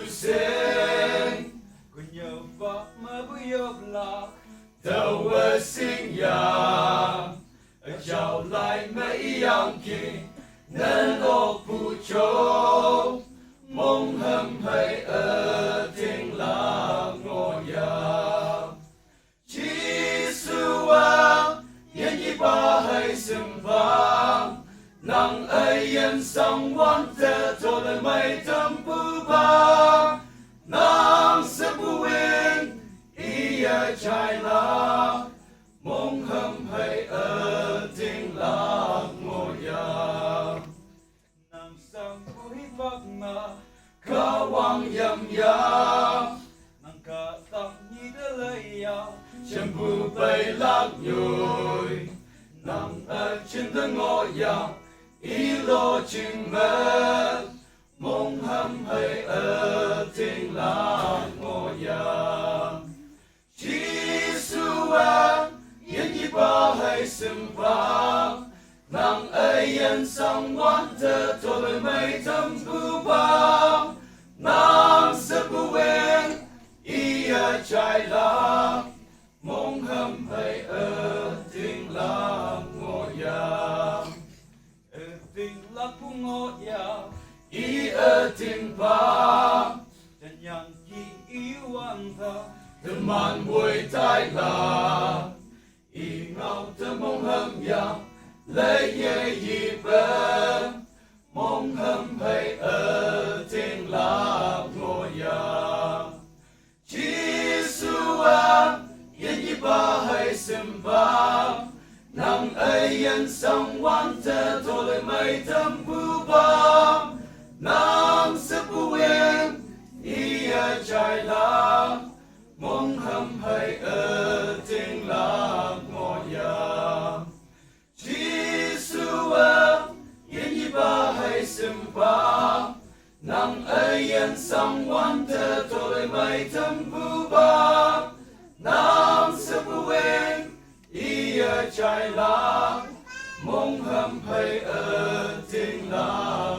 sen kunyava mabuyogla tàu ở sinh ya chào lại mấy yang kỳ nên ô phụ châu mong hâm hay ở thiên là ngôi ya chỉ su a yên y ba hay sừng vàng nàng ấy yên sang quan thế cho lời mây thâm bưu ba nàng sẽ bưu yên ý trái lá mong hâm hay ở thiên là ngôi ya nàng sang vui vắc ngà cả hoàng yam ya nàng cả tặng như thế lời ya chân bưu bay lạc nhồi nàng ở trên thân ngôi ya ý lo chừng mẹ mong hâm hay ở thiên là ngôi ya chỉ su a yên y ba hay sừng vàng nàng ấy yên sang quan thơ cho lời mây thâm bưu ba nàng sẽ bưu yên ý trái lá mong hâm hay ở thiên là ngôi ya tình lạc phung ngô ya ý ở thiên ba chân yang kỳ yêu anh ta thơm màn mùi tai là ý ngao thơm mong hâm ya lấy ye y bê mong hâm hay ở thiên là ngôi ya chỉ su a yên y ba hay sừng vàng nàng ấy yên sang quan thế cho lời mây thâm bưu ba nàng sẽ bưu yên ý trái lá mong hâm hay ở thiên là ngôi ya chỉ su a yên y ba hay sừng vàng nàng ấy yên sang quan thế cho lời mây thâm bưu ba nàng sẽ bưu yên ý trái lá mong hâm hay ở thiên là